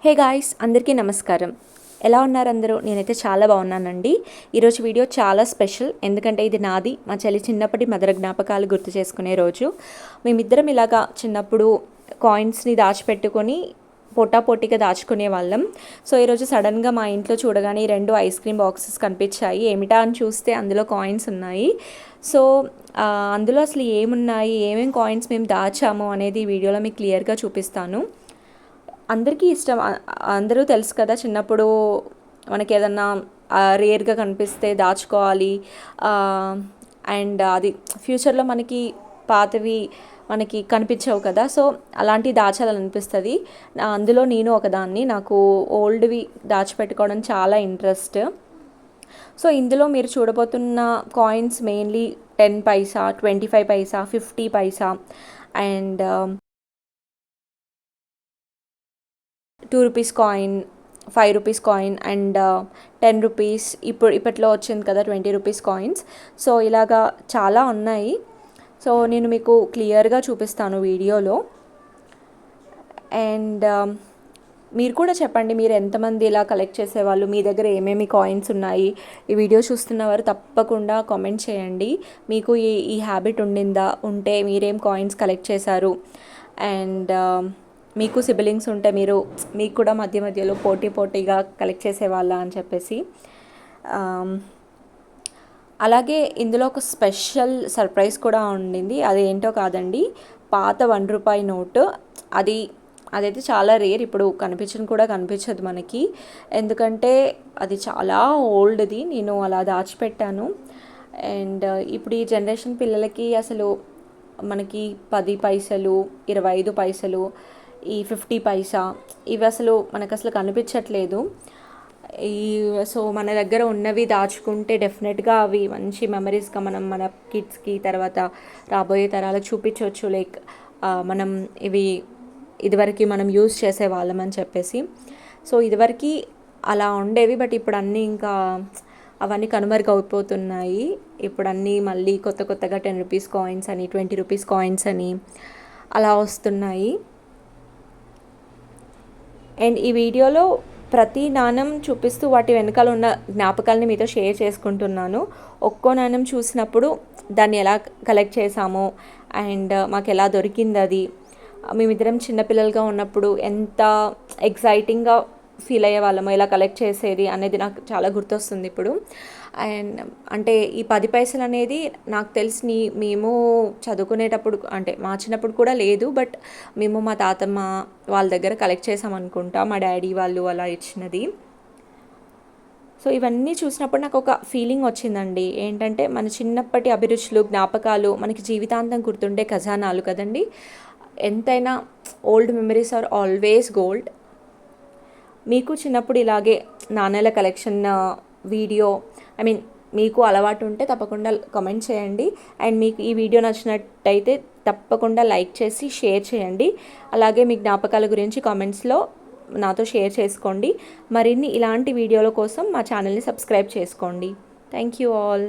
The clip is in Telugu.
హే గాయ్స్, అందరికీ నమస్కారం. ఎలా ఉన్నారు అందరూ? నేనైతే చాలా బాగున్నానండి. ఈరోజు వీడియో చాలా స్పెషల్, ఎందుకంటే ఇది నాది మా చెల్లి చిన్నప్పటి మధుర జ్ఞాపకాలు గుర్తు చేసుకునే రోజు. మేమిద్దరం ఇలాగా చిన్నప్పుడు కాయిన్స్ని దాచిపెట్టుకొని పోటాపోటీగా దాచుకునే వాళ్ళం. సో ఈరోజు సడన్గా మా ఇంట్లో చూడగానే 2 ఐస్ క్రీమ్ బాక్సెస్ కనిపించాయి. ఏమిటా అని చూస్తే అందులో కాయిన్స్ ఉన్నాయి. సో అందులో అసలు ఏమున్నాయి, ఏమేమి కాయిన్స్ మేము దాచాము అనేది ఈ వీడియోలో మీకు క్లియర్గా చూపిస్తాను. అందరికీ ఇష్టం, అందరూ తెలుసు కదా, చిన్నప్పుడు మనకి ఏదన్నా రేర్గా కనిపిస్తే దాచుకోవాలి. అండ్ అది ఫ్యూచర్లో మనకి పాతవి మనకి కనిపించవు కదా, సో అలాంటివి దాచాలనిపిస్తుంది. అందులో నేను ఒకదాన్ని. నాకు ఓల్డ్వి దాచిపెట్టుకోవడం చాలా ఇంట్రెస్ట్. సో ఇందులో మీరు చూడబోతున్న coins mainly 10 paisa, 25 paisa, 50 paisa and 2 rupees coin, 5 rupees coin and 10 rupees, ఇప్పట్లో వచ్చింది కదా 20 రూపీస్ కాయిన్స్. సో ఇలాగా చాలా ఉన్నాయి. సో నేను మీకు క్లియర్గా చూపిస్తాను వీడియోలో. అండ్ మీరు కూడా చెప్పండి, మీరు ఎంతమంది ఇలా కలెక్ట్ చేసేవాళ్ళు, మీ దగ్గర ఏమేమి కాయిన్స్ ఉన్నాయి. ఈ వీడియో చూస్తున్నవారు తప్పకుండా కామెంట్ చేయండి. మీకు ఈ హ్యాబిట్ ఉంటే మీరేం కాయిన్స్ కలెక్ట్ చేశారు. అండ్ మీకు సిబ్లింగ్స్ ఉంటే మీకు కూడా మధ్యలో పోటీగా కలెక్ట్ చేసేవాళ్ళ అని చెప్పేసి. అలాగే ఇందులో ఒక స్పెషల్ సర్ప్రైజ్ కూడా ఉండింది. అది ఏంటో కాదండి, పాత 1 రూపాయి నోటు. అదైతే చాలా రేర్, ఇప్పుడు కనిపించదు మనకి, ఎందుకంటే అది చాలా ఓల్డ్ది. నేను అలా దాచిపెట్టాను. అండ్ ఇప్పుడు ఈ జనరేషన్ పిల్లలకి అసలు మనకి 10 పైసలు, 25 పైసలు, ఈ 50 పైసా ఇవి అసలు మనకు అసలు కనిపించట్లేదు. సో మన దగ్గర ఉన్నవి దాచుకుంటే డెఫినెట్గా అవి మంచి మెమరీస్గా మనం మన కిడ్స్కి, తర్వాత రాబోయే తరాలకు చూపించవచ్చు. లైక్ మనం ఇదివరకు మనం యూజ్ చేసేవాళ్ళం అని చెప్పేసి. సో ఇదివరకు అలా ఉండేవి, బట్ ఇప్పుడు అన్నీ ఇంకా అవన్నీ కనుమరుగైపోతున్నాయి. ఇప్పుడు అన్నీ మళ్ళీ కొత్తగా 10 రూపీస్ కాయిన్స్ అని, 20 రూపీస్ కాయిన్స్ అని అలా వస్తున్నాయి. అండ్ ఈ వీడియోలో ప్రతి నాణం చూపిస్తూ వాటి వెనకాల ఉన్న జ్ఞాపకాలని మీతో షేర్ చేసుకుంటున్నాను. ఒక్కో నాణం చూసినప్పుడు దాన్ని ఎలా కలెక్ట్ చేసామో అండ్ మాకు ఎలా దొరికింది అది, మేమిద్దరం చిన్నపిల్లలుగా ఉన్నప్పుడు ఎంత ఎక్సైటింగ్గా ఫీల్ అయ్యే వాళ్ళమో, ఎలా కలెక్ట్ చేసేది అనేది నాకు చాలా గుర్తొస్తుంది ఇప్పుడు. అండ్ అంటే ఈ 10 పైసలు అనేది నాకు తెలిసి మేము చదువుకునేటప్పుడు, అంటే మా చిన్నప్పుడు కూడా లేదు, బట్ మేము మా తాతమ్మ వాళ్ళ దగ్గర కలెక్ట్ చేసామనుకుంటా, మా డాడీ వాళ్ళు అలా ఇచ్చినది. సో ఇవన్నీ చూసినప్పుడు నాకు ఒక ఫీలింగ్ వచ్చిందండి. ఏంటంటే మన చిన్నప్పటి అభిరుచులు, జ్ఞాపకాలు మనకి జీవితాంతం గుర్తుండే ఖజానాలు కదండి. ఎంతైనా old memories are always gold. మీకు చిన్నప్పుడు ఇలాగే నాణేల కలెక్షన్ వీడియో, మీకు అలవాటు ఉంటే తప్పకుండా కామెంట్ చేయండి. అండ్ మీకు ఈ వీడియో నచ్చినట్టయితే తప్పకుండా లైక్ చేసి షేర్ చేయండి. అలాగే మీ జ్ఞాపకాల గురించి కామెంట్స్లో నాతో షేర్ చేసుకోండి. మరిన్ని ఇలాంటి వీడియోల కోసం మా ఛానల్ని సబ్స్క్రైబ్ చేసుకోండి. Thank you all.